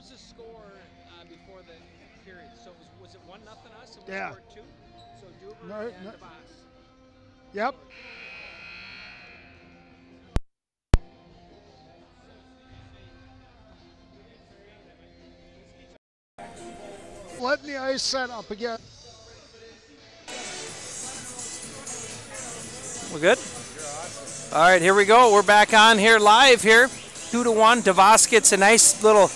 was the score before the period? So was it 1-0 us and we Yeah. scored 2? So Duber No, and no. DeVos. Yep. Letting the ice set up again. We're good? All right, here we go. We're back on here live here. 2-1. DeVos gets a nice little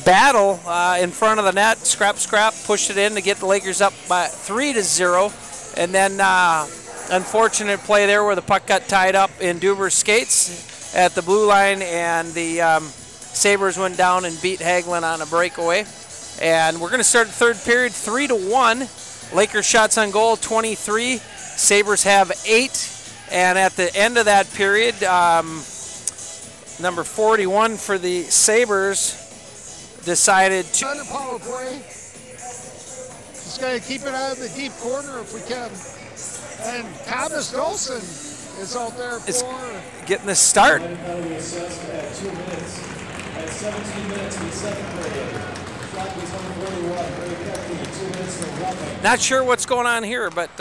battle in front of the net. Scrap, pushed it in to get the Lakers up by 3-0. And then unfortunate play there where the puck got tied up in Duber's skates at the blue line, and the Sabres went down and beat Hagelin on a breakaway. And we're going to start the third period 3-1. Lakers shots on goal 23. Sabres have 8. And at the end of that period, number 41 for the Sabres decided to... Under power play. Just got to keep it out of the deep corner if we can. And Thomas Dolson is out there for... getting the start. At 2 minutes. At 17 minutes in the second period. Flat was number 41. Ray Kecky, 2 minutes for roughing. Not sure what's going on here, but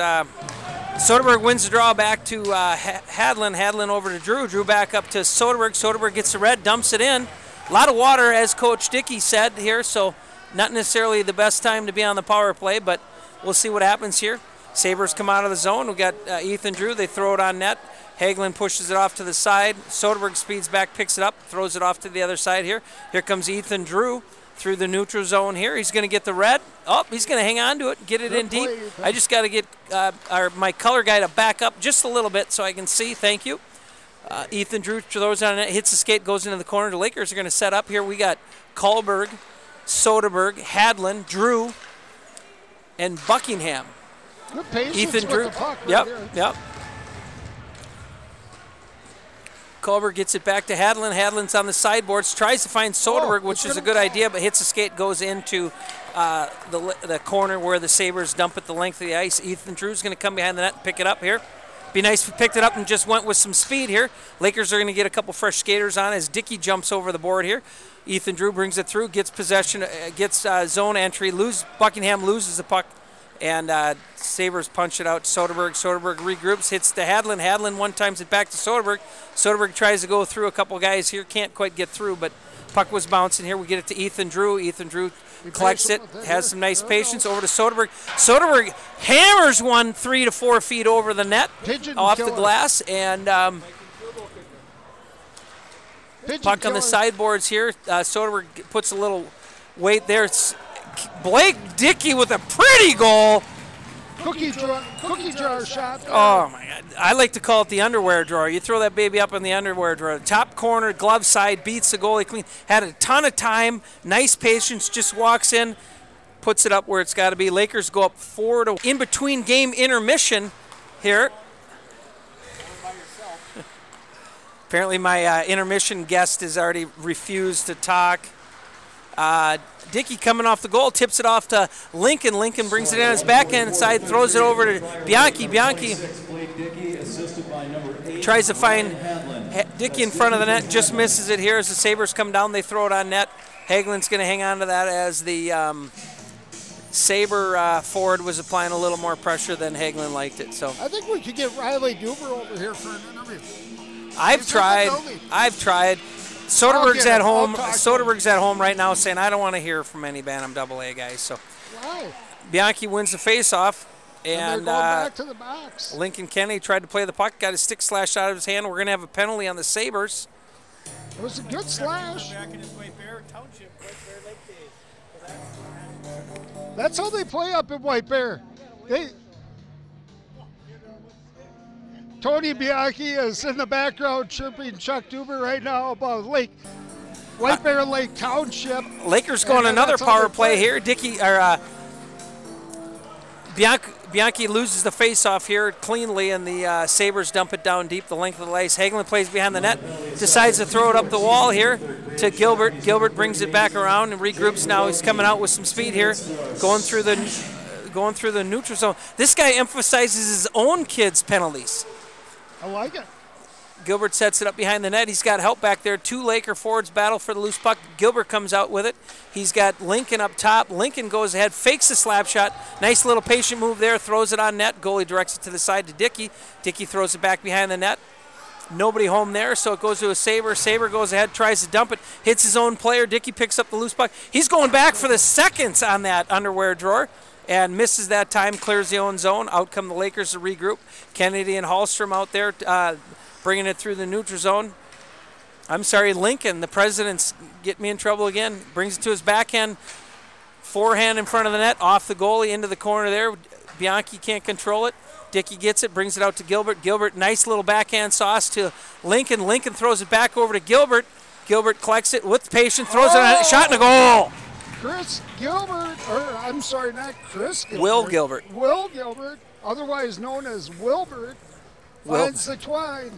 Soderberg wins the draw back to Hadlin. Hadlin over to Drew. Drew back up to Soderberg. Soderberg gets the red, dumps it in. A lot of water, as Coach Dickey said here, so not necessarily the best time to be on the power play, but we'll see what happens here. Sabres come out of the zone. We got Ethan Drew. They throw it on net. Hagelin pushes it off to the side. Soderberg speeds back, picks it up, throws it off to the other side here. Here comes Ethan Drew through the neutral zone here. He's going to get the red. Oh, he's going to hang on to it, get it in deep. I just got to get my color guy to back up just a little bit so I can see. Thank you. Ethan Drew throws on it, hits the skate, goes into the corner. The Lakers are going to set up here. We got Kullberg, Soderberg, Hadlin, Drew, and Buckingham. Good patience Ethan with Drew. the puck right Yep, here. yep. Kullberg gets it back to Hadlin. Hadlin's on the sideboards, tries to find Soderberg, which is a good idea, but hits the skate, goes into the corner where the Sabres dump it the length of the ice. Ethan Drew's going to come behind the net and pick it up here. Be nice if he picked it up and just went with some speed here. Lakers are going to get a couple fresh skaters on as Dickey jumps over the board here. Ethan Drew brings it through, gets possession, gets zone entry. Buckingham loses the puck, and Sabres punch it out to Soderberg. Soderberg regroups, hits to Hadlin. Hadlin one times it back to Soderberg. Soderberg tries to go through a couple guys here, can't quite get through, but puck was bouncing here. We get it to Ethan Drew. Ethan Drew collects it, has some nice patience. Over to Soderberg. Soderberg hammers one 3 to 4 feet over the net, off the glass, and puck on the sideboards here. Soderberg puts a little weight there. It's Blake Dickey with a pretty goal. Cookie jar shot. Oh my God! I like to call it the underwear drawer. You throw that baby up in the underwear drawer. Top corner, glove side, beats the goalie clean. Had a ton of time, nice patience. Just walks in, puts it up where it's got to be. Lakers go up 4-1 in between game intermission here. Apparently, my intermission guest has already refused to talk. Dickey coming off the goal, tips it off to Lincoln. Lincoln brings it in on his backhand side, throws it over to Bianchi. Bianchi tries to find Dickey in front of the net, just misses it here as the Sabres come down. They throw it on net. Hagelin's going to hang on to that as the Sabre forward was applying a little more pressure than Hagelin liked it. So I think we could get Riley Duber over here for an interview. I've tried. Soderberg's at home. Soderberg's at home right now saying, I don't want to hear from any Bantam AA guys. So Why? Bianchi wins the face-off. And they're going back to the box. Lincoln Kennedy tried to play the puck, got his stick slashed out of his hand. We're going to have a penalty on the Sabres. It was a good slash. That's how they play up in White Bear. Tony Bianchi is in the background chirping Chuck Duber right now about White Bear Lake Township. Lakers going another power play here. Bianchi loses the face-off here cleanly, and the Sabres dump it down deep the length of the ice. Hagelin plays behind the net, decides to throw it up the wall here to Gilbert. Gilbert brings it back around and regroups now. He's coming out with some speed here, going through the neutral zone. This guy emphasizes his own kids' penalties. I like it. Gilbert sets it up behind the net. He's got help back there. 2 Laker forwards battle for the loose puck. Gilbert comes out with it. He's got Lincoln up top. Lincoln goes ahead, fakes the slap shot. Nice little patient move there, throws it on net. Goalie directs it to the side to Dickey. Dickey throws it back behind the net. Nobody home there, so it goes to a Sabre. Sabre goes ahead, tries to dump it, hits his own player. Dickey picks up the loose puck. He's going back for the seconds on that underwear drawer and misses that time, clears the own zone. Out come the Lakers to regroup. Kennedy and Hallstrom out there bringing it through the neutral zone. I'm sorry, Lincoln, the president's getting me in trouble again. Brings it to his backhand, forehand in front of the net, off the goalie, into the corner there. Bianchi can't control it. Dickey gets it, brings it out to Gilbert. Gilbert, nice little backhand sauce to Lincoln. Lincoln throws it back over to Gilbert. Gilbert collects it with patience, throws it on a shot and a goal. Chris Gilbert, or I'm sorry, not Chris Gilbert. Will Gilbert. Will Gilbert, otherwise known as Wilbert, finds the twine.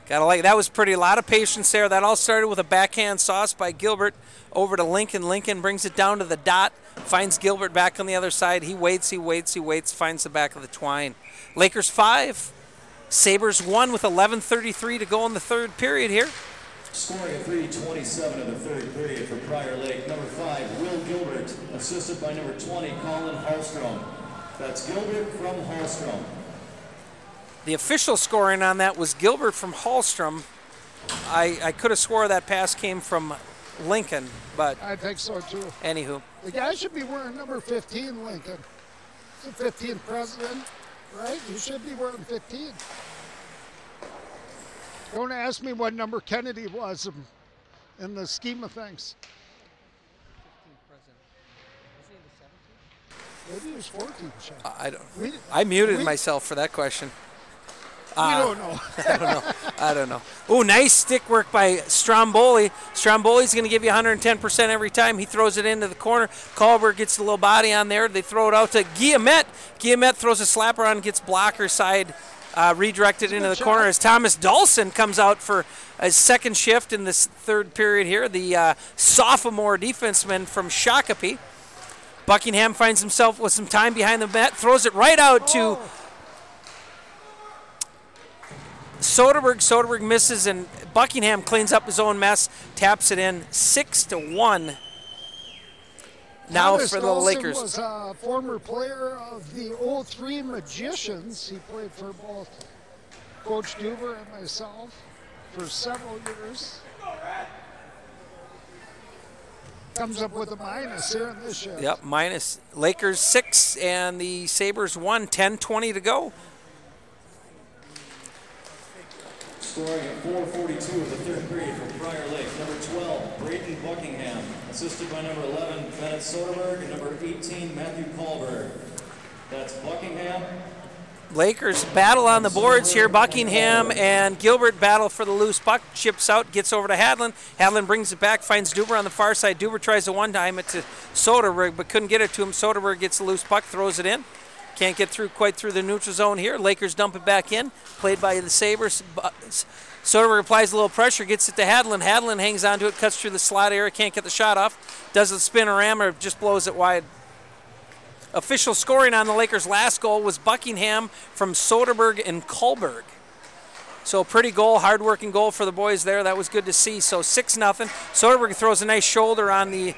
Gotta like, that was pretty, a lot of patience there. That all started with a backhand sauce by Gilbert over to Lincoln. Lincoln brings it down to the dot, finds Gilbert back on the other side. He waits, finds the back of the twine. Lakers 5, Sabres 1 with 11:33 to go in the third period here. Scoring at 3:27 of the third period for Prior Lake. Number 5, Will Gilbert, assisted by number 20, Colin Hallstrom. That's Gilbert from Hallstrom. The official scoring on that was Gilbert from Hallstrom. I could have swore that pass came from Lincoln, but I think so too. Anywho. The guy should be wearing number 15, Lincoln. He's the 15th president, right? You should be wearing 15. Don't ask me what number Kennedy was in the scheme of things. Maybe he was 14. I don't. I muted myself for that question. We don't know. I don't know. Oh, nice stick work by Stromboli. Stromboli's going to give you 110% every time. He throws it into the corner. Kalberg gets a little body on there. They throw it out to Guillemette. Guillemette throws a slapper on, gets blocker side redirected into the corner as Thomas Dawson comes out for a second shift in this third period here. The sophomore defenseman from Shakopee. Buckingham finds himself with some time behind the net, throws it right out to Soderberg. Soderberg misses, and Buckingham cleans up his own mess, taps it in 6-1. Now Thomas for the Dawson Lakers. Was a former player of the 03 Magicians. He played for both Coach Duber and myself for several years. Comes up with a minus here in this shift. Yep, minus. Lakers 6 and the Sabres 1, 10:20 to go. Scoring at 4:42 of the third period for Prior Lake. Number 12, Braden Buckingham, assisted by number 11, Bennett Soderberg, and number 18, Matthew Kalberg. That's Buckingham. Lakers battle on the boards here. Buckingham and Gilbert battle for the loose puck. Chips out, gets over to Hadlin. Hadlin brings it back, finds Duber on the far side. Duber tries to one-time it to Soderberg, but couldn't get it to him. Soderberg gets the loose puck, throws it in. Can't get through quite through the neutral zone here. Lakers dump it back in. Played by the Sabres. Soderberg applies a little pressure, gets it to Hadlin. Hadlin hangs onto it, cuts through the slot area, can't get the shot off. Does the spinorama, just blows it wide. Official scoring on the Lakers' last goal was Buckingham from Soderberg and Kalberg. So pretty goal, hard-working goal for the boys there. That was good to see. So 6-0. Soderberg throws a nice shoulder on the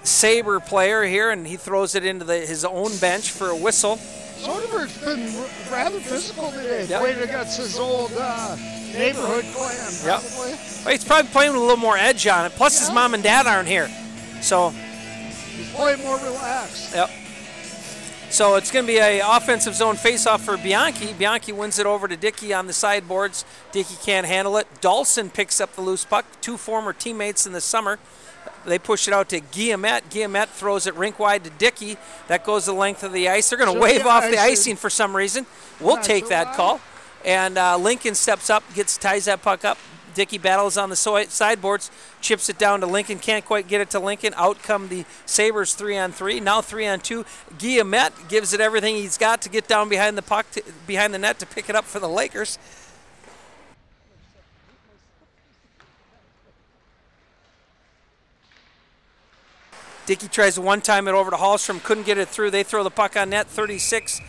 Sabre player here, and he throws it into his own bench for a whistle. Soderberg's been rather physical today. Yep. Played against his old neighborhood clan, probably. Yep. Well, he's probably playing with a little more edge on it. Plus, his mom and dad aren't here. So he's playing more relaxed. Yep. So it's going to be an offensive zone faceoff for Bianchi. Bianchi wins it over to Dickey on the sideboards. Dickey can't handle it. Dawson picks up the loose puck. 2 former teammates in the summer. They push it out to Guillemette. Guillemette throws it rink wide to Dickey. That goes the length of the ice. They're going to wave off the icing for some reason. We'll take that call. And Lincoln steps up, ties that puck up. Dickey battles on the sideboards, chips it down to Lincoln. Can't quite get it to Lincoln. Out come the Sabres 3-on-3. Now 3-on-2. Guillemette gives it everything he's got to get down behind the puck, behind the net to pick it up for the Lakers. Dickey tries to one-time it over to Hallstrom. Couldn't get it through. They throw the puck on net. 36.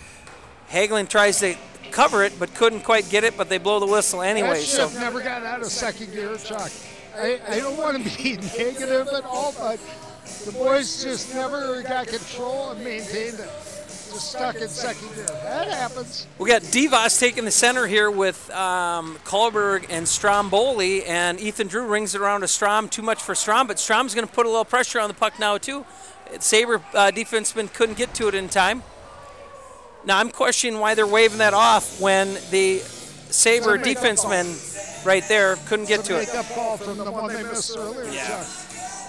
Hagelin tries to cover it, but couldn't quite get it, but they blow the whistle anyway. That So ship never got out of second gear, Chuck. I don't want to be negative at all, but the boys just never got control and maintained it. Just stuck in second gear. That happens. we got DeVos taking the center here with Kohlberg and Stromboli, and Ethan Drew rings it around to Strom. Too much for Strom, but Strom's going to put a little pressure on the puck now too. Sabre defenseman couldn't get to it in time. Now I'm questioning why they're waving that off when the Sabre defenseman right there couldn't get to it. Make up call from the one they missed earlier. Yeah. Chuck.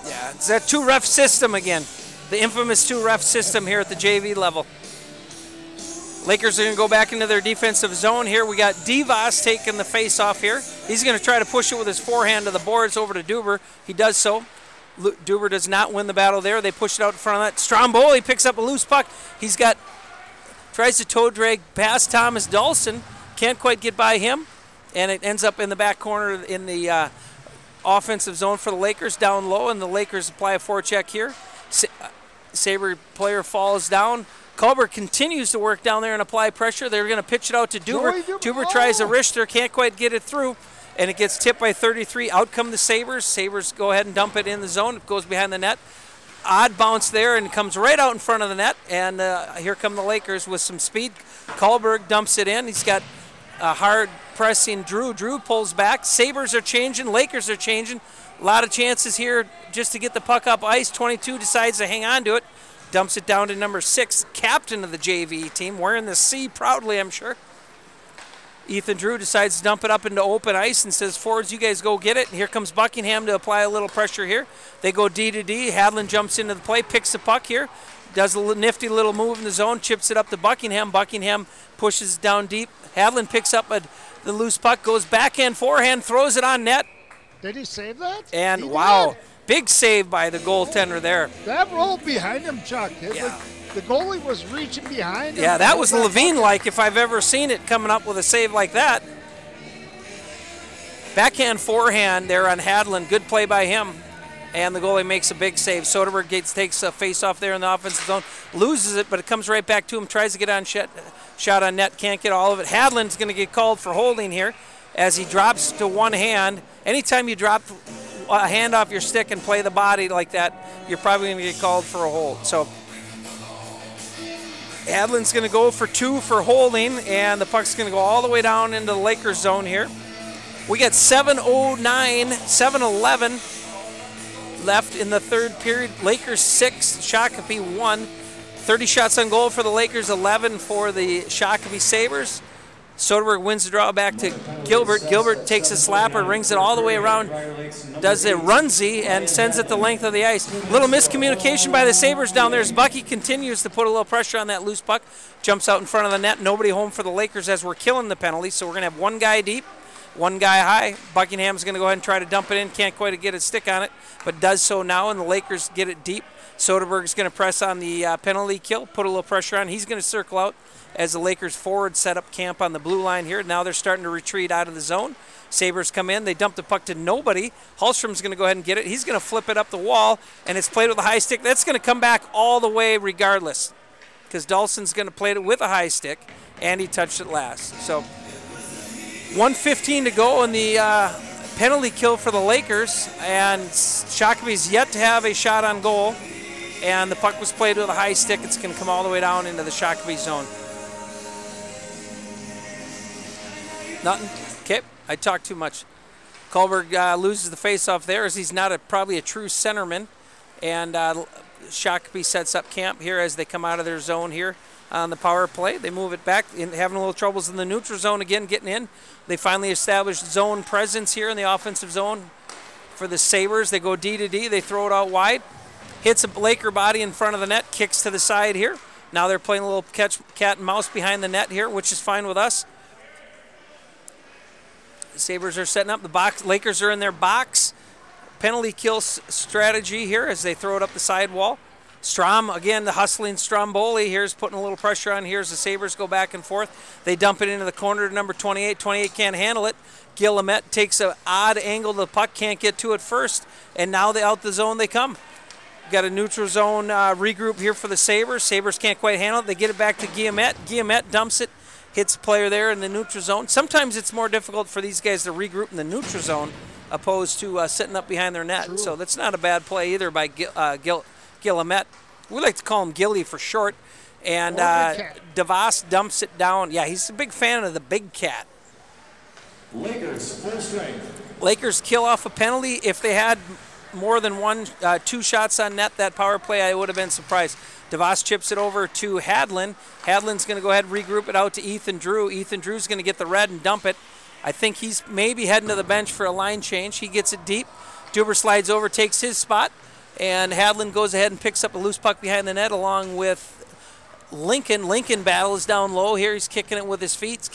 Yeah, it's that two-ref system again. The infamous two-ref system here at the JV level. Lakers are going to go back into their defensive zone here. We got DeVos taking the face-off here. He's going to try to push it with his forehand to the boards over to Duber. He does so. Duber does not win the battle there. They push it out in front of that. Stromboli picks up a loose puck. Tries to toe drag past Thomas Dawson. Can't quite get by him. And it ends up in the back corner in the offensive zone for the Lakers down low. And the Lakers apply a forecheck here. Sabre player falls down. Kohlberg continues to work down there and apply pressure. They're going to pitch it out to Duber. Duber tries a wrister, can't quite get it through, and it gets tipped by 33. Out come the Sabres. Sabres go ahead and dump it in the zone. It goes behind the net. Odd bounce there and comes right out in front of the net, and here come the Lakers with some speed. Kohlberg dumps it in. He's got a hard pressing Drew. Drew pulls back. Sabres are changing. Lakers are changing. A lot of chances here just to get the puck up ice. 22 decides to hang on to it. Dumps it down to number 6, captain of the JV team, wearing the C proudly, I'm sure. Ethan Drew decides to dump it up into open ice and says, forwards, you guys go get it. And here comes Buckingham to apply a little pressure here. They go D to D. Hadlin jumps into the play, picks the puck here, does a nifty little move in the zone, chips it up to Buckingham. Buckingham pushes down deep. Hadlin picks up the loose puck, goes backhand, forehand, throws it on net. Did he save that? And He wow. did. Big save by the goaltender there. That rolled behind him, Chuck. Yeah. The goalie was reaching behind him. Yeah, that was Levine-like if I've ever seen it, coming up with a save like that. Backhand, forehand there on Hadlin. Good play by him. And the goalie makes a big save. Soderberg takes a face-off there in the offensive zone. Loses it, but it comes right back to him. Tries to get on shot on net. Can't get all of it. Hadlin's going to get called for holding here as he drops to one hand. Anytime you drop a hand off your stick and play the body like that, you're probably going to get called for a hold. So Hadlin's going to go for 2 for holding, and the puck's going to go all the way down into the Lakers zone here. We got 7:09, 7:11 left in the third period. Lakers 6, Shakopee 1. 30 shots on goal for the Lakers, 11 for the Shakopee Sabres. Soderberg wins the draw back to Gilbert. Gilbert takes a slapper, rings it all the way around, does a runsy, and sends it the length of the ice. Little miscommunication by the Sabres down there as Bucky continues to put a little pressure on that loose puck. Jumps out in front of the net. Nobody home for the Lakers as we're killing the penalty. So we're going to have one guy deep, one guy high. Buckingham's going to go ahead and try to dump it in. Can't quite get a stick on it, but does so now, and the Lakers get it deep. Soderberg's going to press on the penalty kill, put a little pressure on. He's going to circle out as the Lakers forward set up camp on the blue line here. Now they're starting to retreat out of the zone. Sabres come in. They dump the puck to nobody. Hallstrom's going to go ahead and get it. He's going to flip it up the wall, and it's played with a high stick. That's going to come back all the way regardless because Dawson's going to play it with a high stick, and he touched it last. So 1:15 to go in the penalty kill for the Lakers, and Shakopee's yet to have a shot on goal, and the puck was played with a high stick. It's going to come all the way down into the Shakopee zone. Nothing. Okay, I talked too much. Kohlberg loses the faceoff there as he's not probably a true centerman. And Shakopee sets up camp here as they come out of their zone here on the power play. They move it back, having a little troubles in the neutral zone again, getting in. They finally established zone presence here in the offensive zone for the Sabres. They go D to D. They throw it out wide. Hits a Laker body in front of the net, kicks to the side here. Now they're playing a little cat and mouse behind the net here, which is fine with us. The Sabres are setting up the box. Lakers are in their box. Penalty kill strategy here as they throw it up the sidewall. Strom, again, the hustling Stromboli. Here's putting a little pressure on. Here's the Sabres go back and forth. They dump it into the corner to number 28. 28 can't handle it. Guillemette takes an odd angle to the puck, can't get to it first, and now they out the zone they come. Got a neutral zone regroup here for the Sabres. Sabres can't quite handle it. They get it back to Guillemette. Guillemette dumps it hits a player there in the neutral zone. Sometimes it's more difficult for these guys to regroup in the neutral zone opposed to sitting up behind their net. True. So that's not a bad play either by Guillemette. We like to call him Gilly for short. And DeVos dumps it down. Yeah, he's a big fan of the big cat. Lakers full strength. Lakers kill off a penalty. If they had more than two shots on net, that power play, I would have been surprised. DeVos chips it over to Hadlin. Hadlin's going to go ahead and regroup it out to Ethan Drew. Ethan Drew's going to get the red and dump it. I think he's maybe heading to the bench for a line change. He gets it deep. Duber slides over, takes his spot, and Hadlin goes ahead and picks up a loose puck behind the net along with Lincoln. Lincoln battles down low here. He's kicking it with his feet.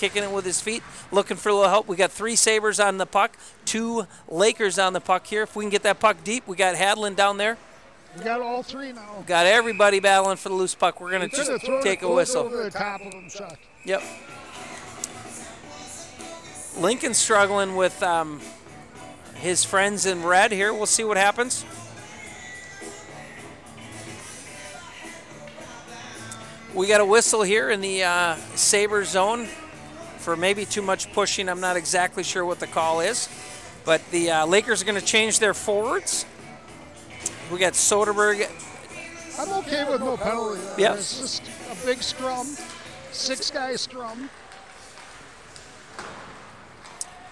Looking for a little help. We got 3 Sabres on the puck, 2 Lakers on the puck here. If we can get that puck deep, we got Hadlin down there. We got all 3 now. Got everybody battling for the loose puck. We're going to just take a whistle. Over the top of him, Chuck. Yep. Lincoln's struggling with his friends in red here. We'll see what happens. We got a whistle here in the Sabre zone for maybe too much pushing. I'm not exactly sure what the call is. But the Lakers are going to change their forwards. We got Soderberg. I'm okay with no penalty. Yep. It's just a big scrum, 6-guy scrum.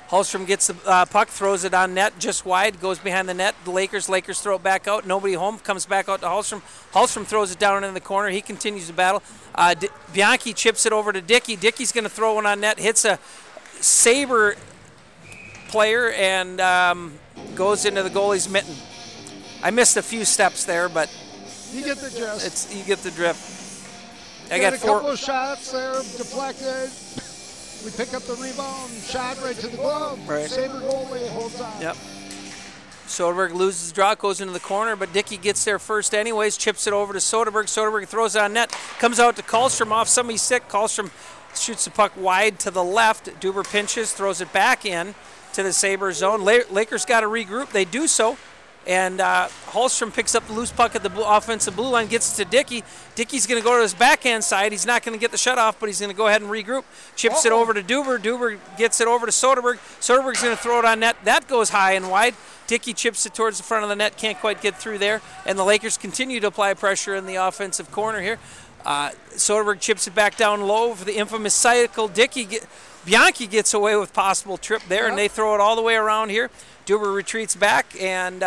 Hallstrom gets the puck, throws it on net, just wide, goes behind the net. The Lakers throw it back out. Nobody home, comes back out to Hallstrom. Hallstrom throws it down in the corner. He continues to battle. Bianchi chips it over to Dickey. Dickey's going to throw one on net, hits a Sabre player, and goes into the goalie's mitten. I missed a few steps there, but you get the gist. You get the drift. I got got a couple of shots there, deflected. We pick up the rebound, shot right to the glove. Right. Sabre goalie holds on. Yep. Soderberg loses the draw, goes into the corner, but Dickey gets there first anyways, chips it over to Soderberg. Soderberg throws it on net, comes out to Karlstrom off somebody's stick. Karlstrom shoots the puck wide to the left. Duber pinches, throws it back in to the Sabre zone. Lakers got to regroup. They do so. And Hallstrom picks up the loose puck at the offensive blue line, gets to Dickey. Dickey's going to go to his backhand side. He's not going to get the shutoff, but he's going to go ahead and regroup. Chips it over to Duber. Duber gets it over to Soderberg. Soderberg's going to throw it on net. That goes high and wide. Dickey chips it towards the front of the net. Can't quite get through there. And the Lakers continue to apply pressure in the offensive corner here. Soderberg chips it back down low for the infamous cycle. Bianchi gets away with possible trip there, and they throw it all the way around here. Duber retreats back, and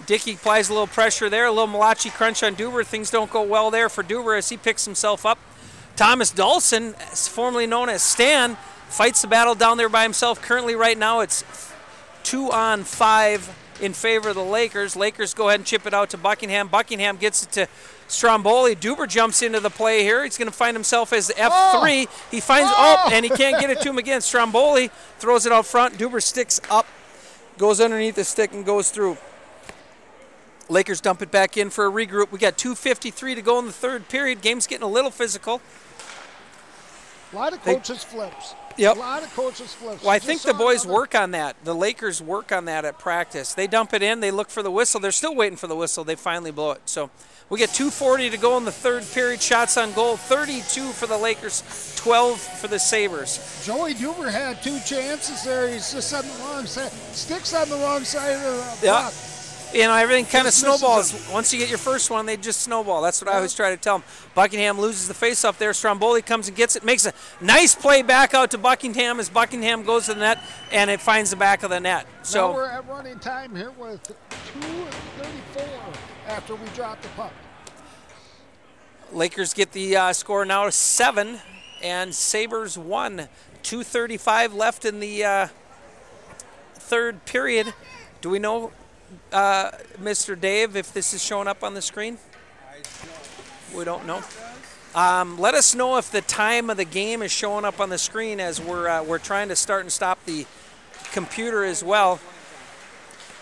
Dickey applies a little pressure there, a little Malachi crunch on Duber. Things don't go well there for Duber as he picks himself up. Thomas Dawson, formerly known as Stan, fights the battle down there by himself. Currently right now it's 2-on-5 in favor of the Lakers. Lakers go ahead and chip it out to Buckingham. Buckingham gets it to Stromboli. Duber jumps into the play here. He's going to find himself as F3. He finds, and he can't get it to him again. Stromboli throws it out front. Duber sticks up, goes underneath the stick, and goes through. Lakers dump it back in for a regroup. We got 2:53 to go in the third period. Game's getting a little physical. A lot of coaches flips. Yep. A lot of coaches flips. Well, I think the boys work on that. The Lakers work on that at practice. They dump it in. They look for the whistle. They're still waiting for the whistle. They finally blow it. So we get 2:40 to go in the third period. Shots on goal, 32 for the Lakers, 12 for the Sabres. Joey Duber had 2 chances there. He's just on the wrong side. Sticks on the wrong side of the puck. You know, everything kind of snowballs. Once you get your first one, they just snowball. That's what I always try to tell them. Buckingham loses the faceoff there. Stromboli comes and gets it, makes a nice play back out to Buckingham as Buckingham goes to the net, and it finds the back of the net. So now we're at running time here with 2:34 after we drop the puck. Lakers get the score now 7, and Sabres 1. 2:35 left in the third period. Do we know, Mr. Dave, if this is showing up on the screen? We don't know. Let us know if the time of the game is showing up on the screen as we're trying to start and stop the computer as well.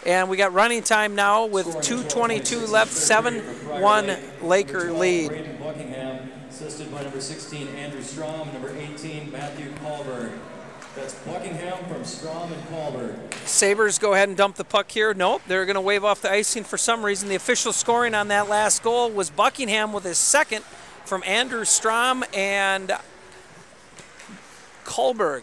And we got running time now with 2:22 left, 7-1 Laker lead. Braden Buckingham, assisted by number 16 Andrew Strom, number 18 Matthew Kahlberg. That's Buckingham from Strom and Kahlberg. Sabres go ahead and dump the puck here. Nope, they're going to wave off the icing for some reason. The official scoring on that last goal was Buckingham with his second from Andrew Strom, and Kohlberg.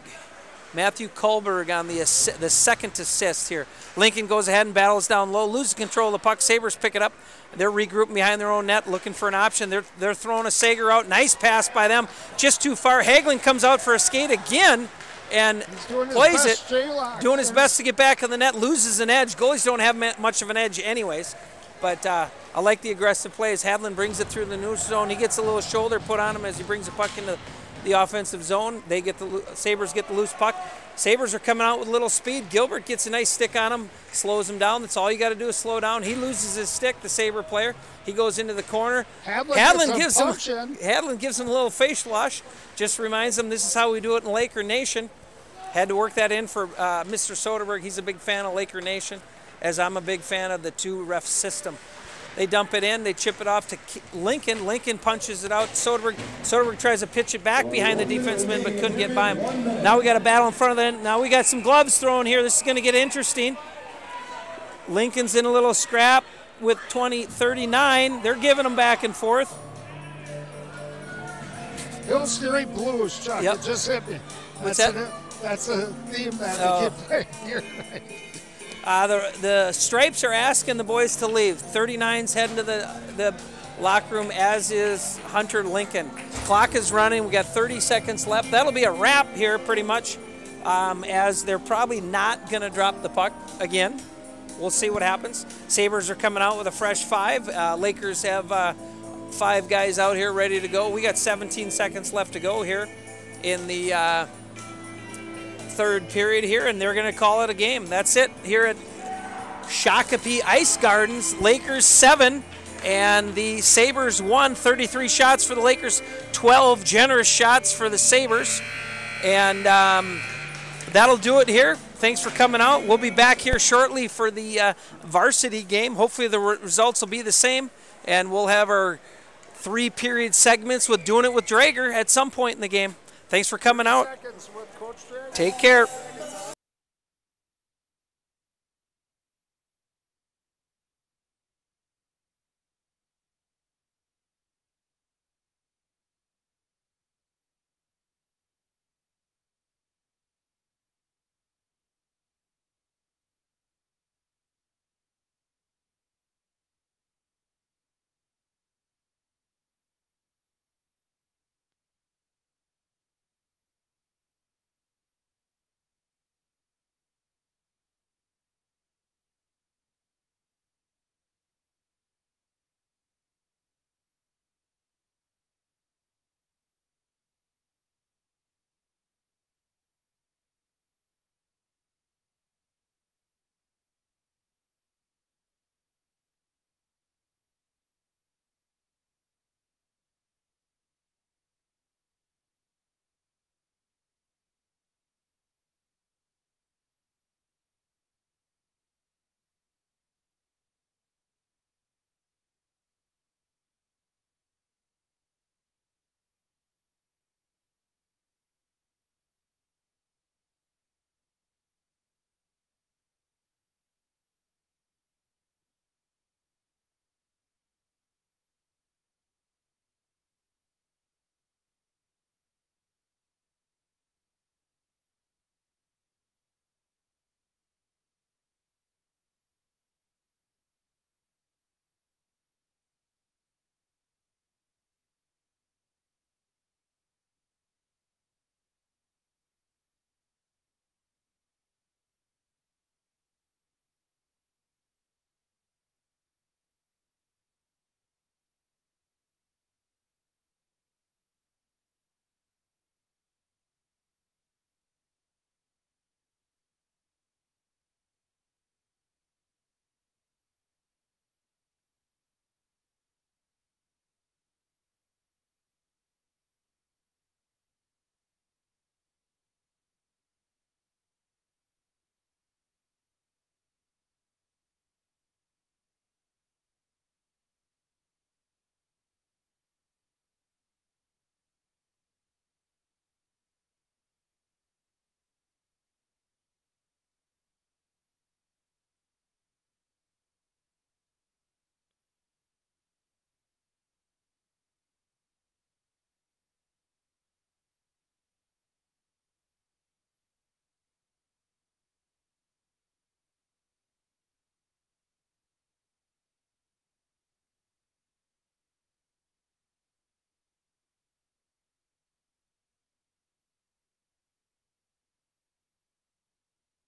Matthew Kohlberg on the second assist here. Lincoln goes ahead and battles down low, loses control of the puck. Sabres pick it up. They're regrouping behind their own net, looking for an option. They're throwing a Sager out. Nice pass by them, just too far. Hagelin comes out for a skate again and plays it, doing his best to get back on the net, loses an edge. Goalies don't have much of an edge anyways, but I like the aggressive plays. Hadlin brings it through the neutral zone. He gets a little shoulder put on him as he brings the puck into the offensive zone. Sabres get the loose puck. Sabres are coming out with a little speed. Gilbert gets a nice stick on him, slows him down. That's all you got to do is slow down. He loses his stick, the Sabre player. He goes into the corner. Hadlin gives him a little face wash. Just reminds him this is how we do it in Laker Nation. Had to work that in for Mr. Soderberg. He's a big fan of Laker Nation, as I'm a big fan of the two-ref system. They dump it in. They chip it off to Lincoln. Lincoln punches it out. Soderberg tries to pitch it back behind the defenseman, but couldn't get by him. Now we got a battle in front of them. Now we got some gloves thrown here. This is going to get interesting. Lincoln's in a little scrap with 20-39. They're giving them back and forth. Hill Steering Blues, Chuck. Yep. It just hit me. What's that? That's a theme that we keep playing here. The Stripes are asking the boys to leave. 39's heading to the locker room, as is Hunter Lincoln. Clock is running. We got 30 seconds left. That'll be a wrap here pretty much, as they're probably not going to drop the puck again. We'll see what happens. Sabres are coming out with a fresh 5. Lakers have 5 guys out here ready to go. We got 17 seconds left to go here in the third period here, and they're going to call it a game. That's it here at Shakopee Ice Gardens. Lakers 7 and the Sabres 1. 33 shots for the Lakers, 12 generous shots for the Sabres. And that'll do it here. Thanks for coming out. We'll be back here shortly for the varsity game. Hopefully the results will be the same, and we'll have our 3-period segments with Doing It with Drager at some point in the game. Thanks for coming out. Take care.